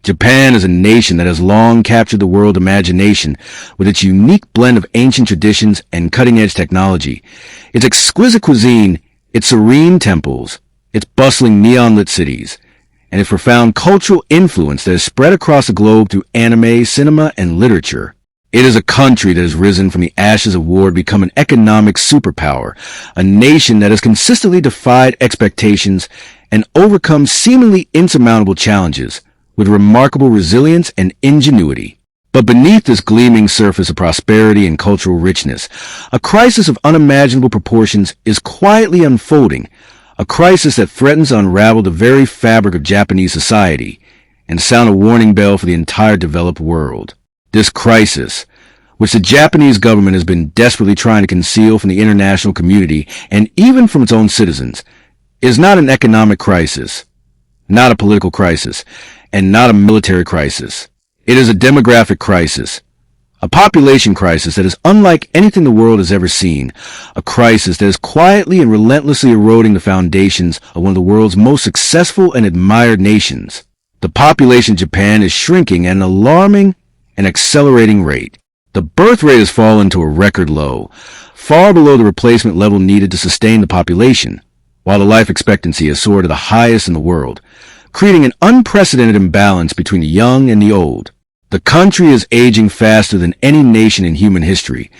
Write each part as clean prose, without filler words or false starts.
Japan is a nation that has long captured the world imagination with its unique blend of ancient traditions and cutting-edge technology. Its exquisite cuisine, its serene temples, its bustling neon-lit cities, and its profound cultural influence that is spread across the globe through anime, cinema, and literature. It is a country that has risen from the ashes of war to become an economic superpower, a nation that has consistently defied expectations and overcome seemingly insurmountable challenges with remarkable resilience and ingenuity. But beneath this gleaming surface of prosperity and cultural richness, a crisis of unimaginable proportions is quietly unfolding, a crisis that threatens to unravel the very fabric of Japanese society and sound a warning bell for the entire developed world. This crisis, which the Japanese government has been desperately trying to conceal from the international community and even from its own citizens, is not an economic crisis, not a political crisis, and not a military crisis. It is a demographic crisis, a population crisis that is unlike anything the world has ever seen, a crisis that is quietly and relentlessly eroding the foundations of one of the world's most successful and admired nations. The population of Japan is shrinking at an alarming and accelerating rate. The birth rate has fallen to a record low, far below the replacement level needed to sustain the population, while the life expectancy has soared to the highest in the world, creating an unprecedented imbalance between the young and the old. The country is aging faster than any nation in human history,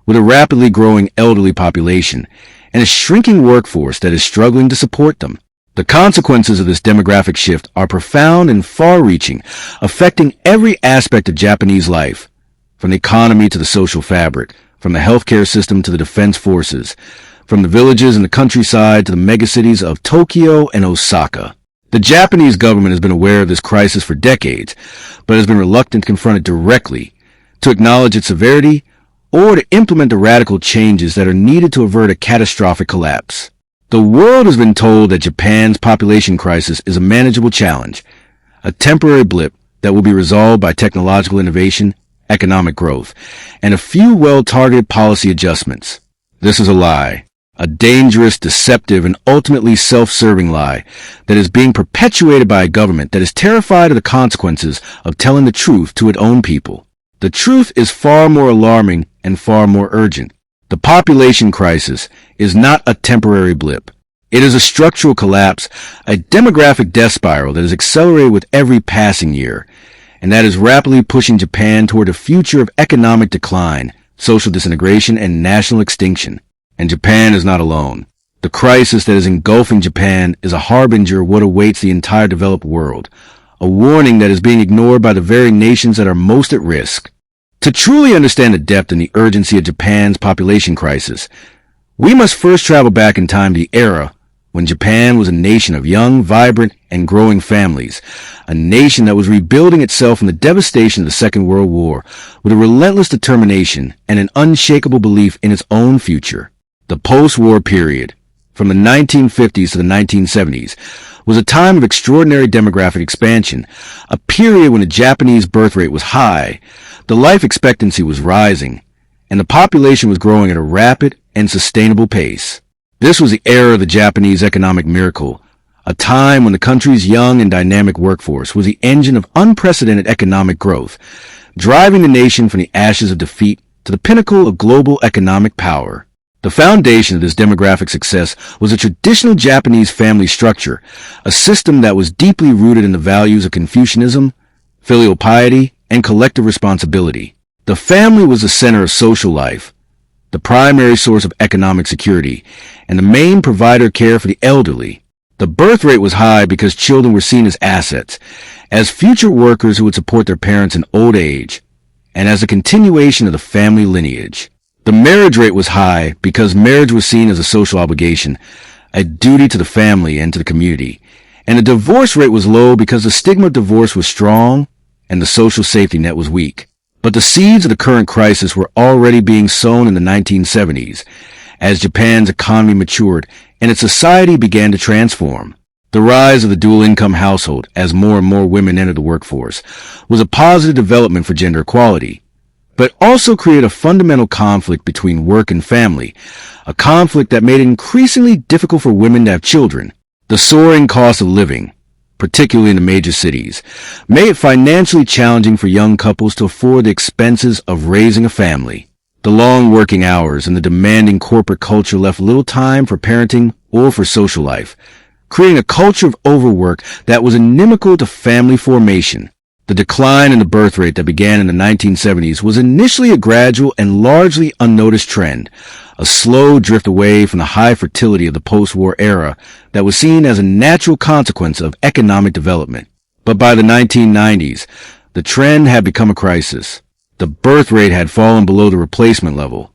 with a rapidly growing elderly population and a shrinking workforce that is struggling to support them. The consequences of this demographic shift are profound and far-reaching, affecting every aspect of Japanese life, from the economy to the social fabric, from the healthcare system to the defense forces, from the villages and the countryside to the megacities of Tokyo and Osaka. The Japanese government has been aware of this crisis for decades, but has been reluctant to confront it directly, to acknowledge its severity, or to implement the radical changes that are needed to avert a catastrophic collapse. The world has been told that Japan's population crisis is a manageable challenge, a temporary blip that will be resolved by technological innovation, economic growth, and a few well-targeted policy adjustments. This is a lie. A dangerous, deceptive, and ultimately self-serving lie that is being perpetuated by a government that is terrified of the consequences of telling the truth to its own people. The truth is far more alarming and far more urgent. The population crisis is not a temporary blip. It is a structural collapse, a demographic death spiral that is accelerated with every passing year, and that is rapidly pushing Japan toward a future of economic decline, social disintegration, and national extinction. And Japan is not alone. The crisis that is engulfing Japan is a harbinger of what awaits the entire developed world, a warning that is being ignored by the very nations that are most at risk. To truly understand the depth and the urgency of Japan's population crisis, we must first travel back in time to the era when Japan was a nation of young, vibrant, and growing families, a nation that was rebuilding itself from the devastation of the Second World War with a relentless determination and an unshakable belief in its own future. The post-war period, from the 1950s to the 1970s, was a time of extraordinary demographic expansion, a period when the Japanese birth rate was high, the life expectancy was rising, and the population was growing at a rapid and sustainable pace. This was the era of the Japanese economic miracle, a time when the country's young and dynamic workforce was the engine of unprecedented economic growth, driving the nation from the ashes of defeat to the pinnacle of global economic power. The foundation of this demographic success was a traditional Japanese family structure, a system that was deeply rooted in the values of Confucianism, filial piety, and collective responsibility. The family was the center of social life, the primary source of economic security, and the main provider of care for the elderly. The birth rate was high because children were seen as assets, as future workers who would support their parents in old age, and as a continuation of the family lineage. The marriage rate was high because marriage was seen as a social obligation, a duty to the family and to the community. And the divorce rate was low because the stigma of divorce was strong and the social safety net was weak. But the seeds of the current crisis were already being sown in the 1970s, as Japan's economy matured and its society began to transform. The rise of the dual-income household, as more and more women entered the workforce, was a positive development for gender equality, but also created a fundamental conflict between work and family, a conflict that made it increasingly difficult for women to have children. The soaring cost of living, particularly in the major cities, made it financially challenging for young couples to afford the expenses of raising a family. The long working hours and the demanding corporate culture left little time for parenting or for social life, creating a culture of overwork that was inimical to family formation. The decline in the birth rate that began in the 1970s was initially a gradual and largely unnoticed trend, a slow drift away from the high fertility of the post-war era that was seen as a natural consequence of economic development. But by the 1990s, the trend had become a crisis. The birth rate had fallen below the replacement level.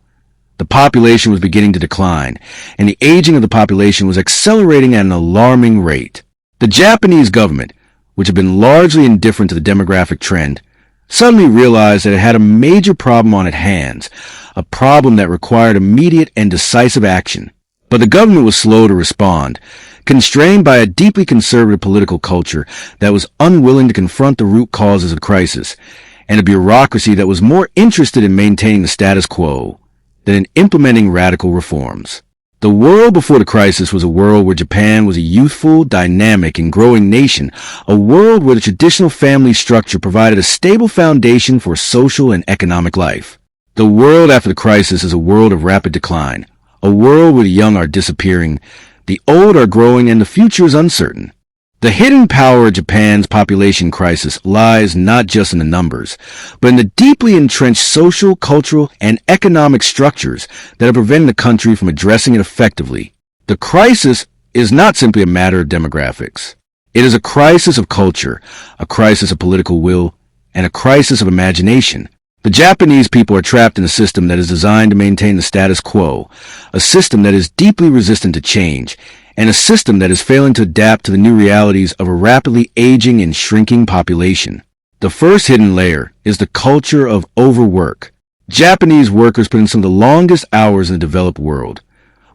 The population was beginning to decline, and the aging of the population was accelerating at an alarming rate. The Japanese government, which had been largely indifferent to the demographic trend, suddenly realized that it had a major problem on its hands, a problem that required immediate and decisive action. But the government was slow to respond, constrained by a deeply conservative political culture that was unwilling to confront the root causes of the crisis, and a bureaucracy that was more interested in maintaining the status quo than in implementing radical reforms. The world before the crisis was a world where Japan was a youthful, dynamic, and growing nation, a world where the traditional family structure provided a stable foundation for social and economic life. The world after the crisis is a world of rapid decline, a world where the young are disappearing, the old are growing, and the future is uncertain. The hidden power of Japan's population crisis lies not just in the numbers, but in the deeply entrenched social, cultural, and economic structures that are preventing the country from addressing it effectively. The crisis is not simply a matter of demographics. It is a crisis of culture, a crisis of political will, and a crisis of imagination. The Japanese people are trapped in a system that is designed to maintain the status quo, a system that is deeply resistant to change, and a system that is failing to adapt to the new realities of a rapidly aging and shrinking population. The first hidden layer is the culture of overwork. Japanese workers put in some of the longest hours in the developed world,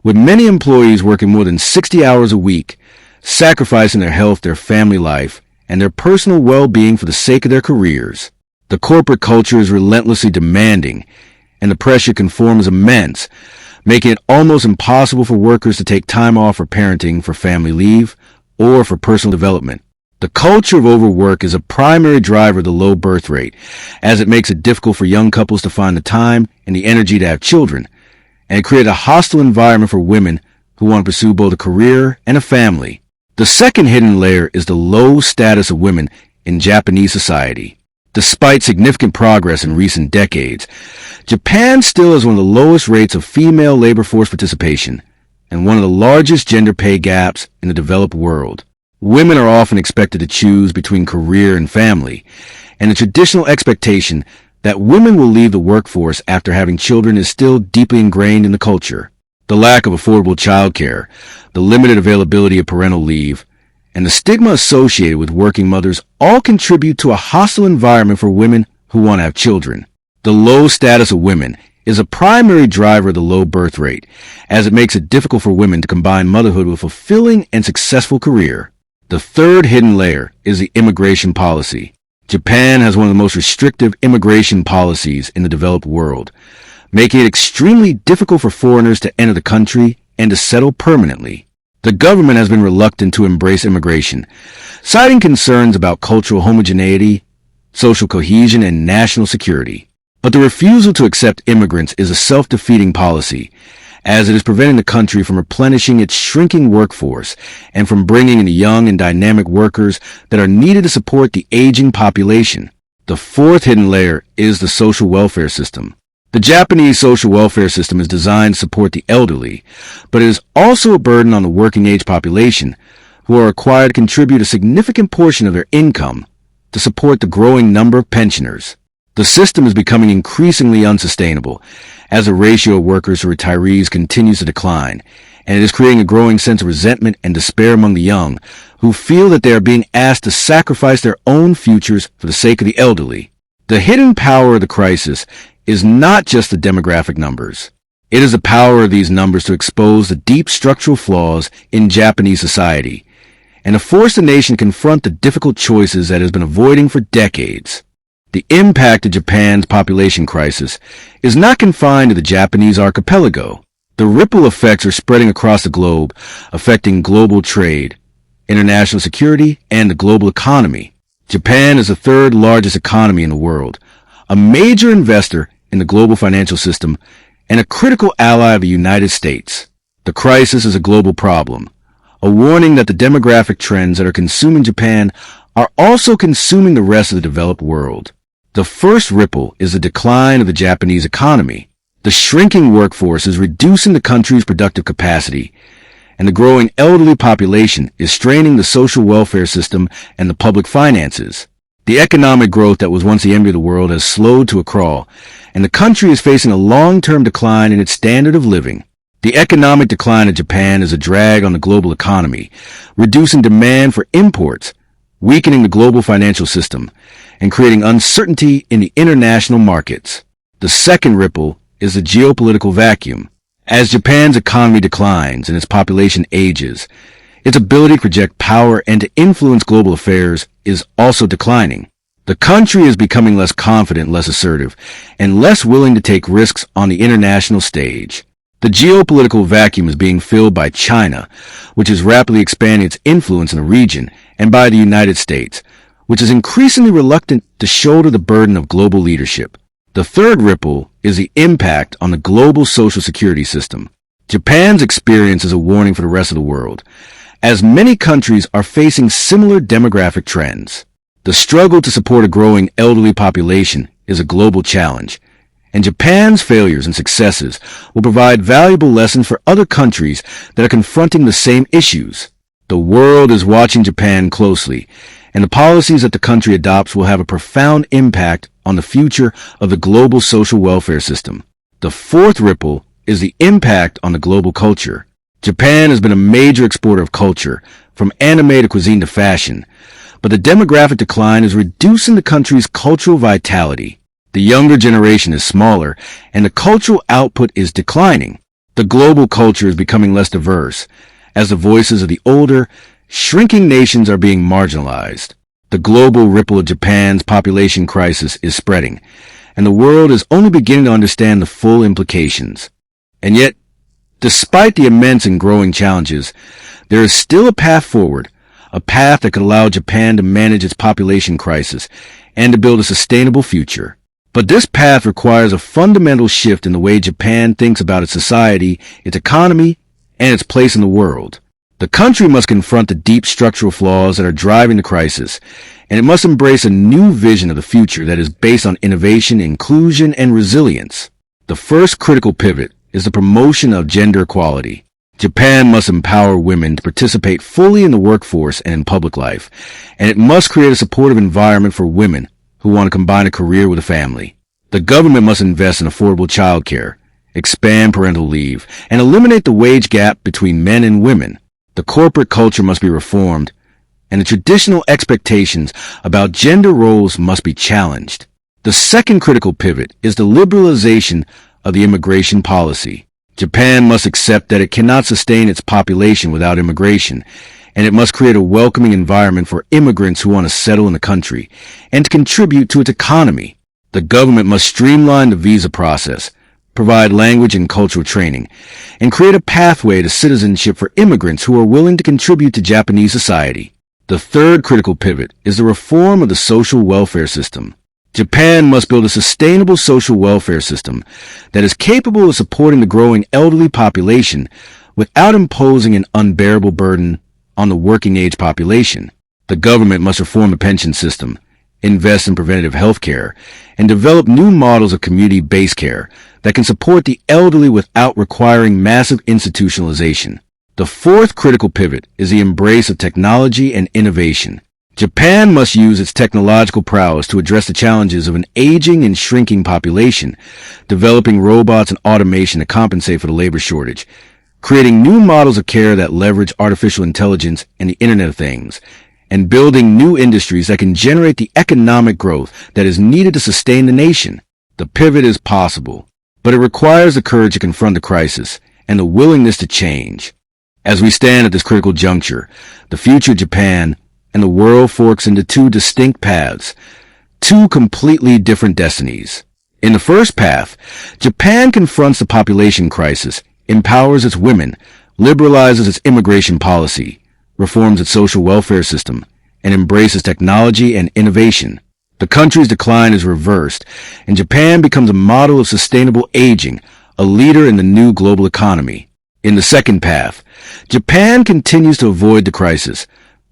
with many employees working more than 60 hours a week, sacrificing their health, their family life, and their personal well-being for the sake of their careers. The corporate culture is relentlessly demanding, and the pressure to conform is immense, making it almost impossible for workers to take time off for parenting, for family leave, or for personal development. The culture of overwork is a primary driver of the low birth rate, as it makes it difficult for young couples to find the time and the energy to have children, and it creates a hostile environment for women who want to pursue both a career and a family. The second hidden layer is the low status of women in Japanese society. Despite significant progress in recent decades, Japan still has one of the lowest rates of female labor force participation and one of the largest gender pay gaps in the developed world. Women are often expected to choose between career and family, and the traditional expectation that women will leave the workforce after having children is still deeply ingrained in the culture. The lack of affordable childcare, the limited availability of parental leave, and the stigma associated with working mothers all contribute to a hostile environment for women who want to have children. The low status of women is a primary driver of the low birth rate, as it makes it difficult for women to combine motherhood with a fulfilling and successful career. The third hidden layer is the immigration policy. Japan has one of the most restrictive immigration policies in the developed world, making it extremely difficult for foreigners to enter the country and to settle permanently. The government has been reluctant to embrace immigration, citing concerns about cultural homogeneity, social cohesion, and national security. But the refusal to accept immigrants is a self-defeating policy, as it is preventing the country from replenishing its shrinking workforce and from bringing in the young and dynamic workers that are needed to support the aging population. The fourth hidden layer is the social welfare system. The Japanese social welfare system is designed to support the elderly, but it is also a burden on the working-age population, who are required to contribute a significant portion of their income to support the growing number of pensioners. The system is becoming increasingly unsustainable, as the ratio of workers to retirees continues to decline, and it is creating a growing sense of resentment and despair among the young, who feel that they are being asked to sacrifice their own futures for the sake of the elderly. The hidden power of the crisis is not just the demographic numbers. It is the power of these numbers to expose the deep structural flaws in Japanese society and to force the nation to confront the difficult choices that it has been avoiding for decades. The impact of Japan's population crisis is not confined to the Japanese archipelago. The ripple effects are spreading across the globe, affecting global trade, international security, and the global economy. Japan is the third largest economy in the world, a major investor in the global financial system, and a critical ally of the United States. The crisis is a global problem, a warning that the demographic trends that are consuming Japan are also consuming the rest of the developed world. The first ripple is the decline of the Japanese economy. The shrinking workforce is reducing the country's productive capacity, and the growing elderly population is straining the social welfare system and the public finances. The economic growth that was once the envy of the world has slowed to a crawl, and the country is facing a long-term decline in its standard of living. The economic decline of Japan is a drag on the global economy, reducing demand for imports, weakening the global financial system, and creating uncertainty in the international markets. The second ripple is the geopolitical vacuum. As Japan's economy declines and its population ages, its ability to project power and to influence global affairs is also declining. The country is becoming less confident, less assertive, and less willing to take risks on the international stage. The geopolitical vacuum is being filled by China, which is rapidly expanding its influence in the region, and by the United States, which is increasingly reluctant to shoulder the burden of global leadership. The third ripple is the impact on the global social security system. Japan's experience is a warning for the rest of the world, as many countries are facing similar demographic trends. The struggle to support a growing elderly population is a global challenge, and Japan's failures and successes will provide valuable lessons for other countries that are confronting the same issues. The world is watching Japan closely, and the policies that the country adopts will have a profound impact on the future of the global social welfare system. The fourth ripple is the impact on the global culture. Japan has been a major exporter of culture, from anime to cuisine to fashion, but the demographic decline is reducing the country's cultural vitality. The younger generation is smaller, and the cultural output is declining. The global culture is becoming less diverse, as the voices of the older, shrinking nations are being marginalized. The global ripple of Japan's population crisis is spreading, and the world is only beginning to understand the full implications. And yet, despite the immense and growing challenges, there is still a path forward, a path that could allow Japan to manage its population crisis and to build a sustainable future. But this path requires a fundamental shift in the way Japan thinks about its society, its economy, and its place in the world. The country must confront the deep structural flaws that are driving the crisis, and it must embrace a new vision of the future that is based on innovation, inclusion, and resilience. The first critical pivot is the promotion of gender equality. Japan must empower women to participate fully in the workforce and in public life, and it must create a supportive environment for women who want to combine a career with a family. The government must invest in affordable childcare, expand parental leave, and eliminate the wage gap between men and women. The corporate culture must be reformed, and the traditional expectations about gender roles must be challenged. The second critical pivot is the liberalization of the immigration policy. Japan must accept that it cannot sustain its population without immigration, and it must create a welcoming environment for immigrants who want to settle in the country and to contribute to its economy. The government must streamline the visa process, provide language and cultural training, and create a pathway to citizenship for immigrants who are willing to contribute to Japanese society. The third critical pivot is the reform of the social welfare system. Japan must build a sustainable social welfare system that is capable of supporting the growing elderly population without imposing an unbearable burden on the working-age population. The government must reform the pension system, invest in preventative health care, and develop new models of community-based care that can support the elderly without requiring massive institutionalization. The fourth critical pivot is the embrace of technology and innovation. Japan must use its technological prowess to address the challenges of an aging and shrinking population, developing robots and automation to compensate for the labor shortage, creating new models of care that leverage artificial intelligence and the Internet of Things, and building new industries that can generate the economic growth that is needed to sustain the nation. The pivot is possible, but it requires the courage to confront the crisis and the willingness to change. As we stand at this critical juncture, the future of Japan and the world forks into two distinct paths, two completely different destinies. In the first path, Japan confronts the population crisis, empowers its women, liberalizes its immigration policy, reforms its social welfare system, and embraces technology and innovation. The country's decline is reversed, and Japan becomes a model of sustainable aging, a leader in the new global economy. In the second path, Japan continues to avoid the crisis,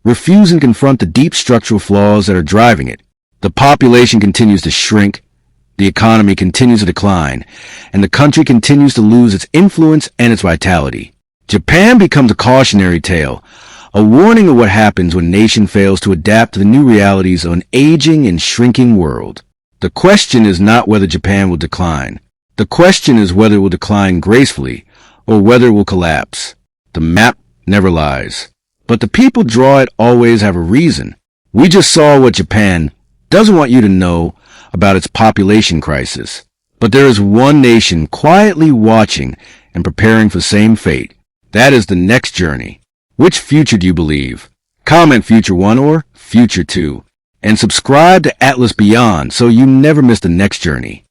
refusing to confront the deep structural flaws that are driving it. The population continues to shrink, the economy continues to decline, and the country continues to lose its influence and its vitality. Japan becomes a cautionary tale, a warning of what happens when a nation fails to adapt to the new realities of an aging and shrinking world. The question is not whether Japan will decline. The question is whether it will decline gracefully or whether it will collapse. The map never lies, but the people draw it always have a reason. We just saw what Japan doesn't want you to know about its population crisis. But there is one nation quietly watching and preparing for the same fate. That is the next journey. Which future do you believe? Comment Future 1 or Future 2. And subscribe to Atlas Beyond so you never miss the next journey.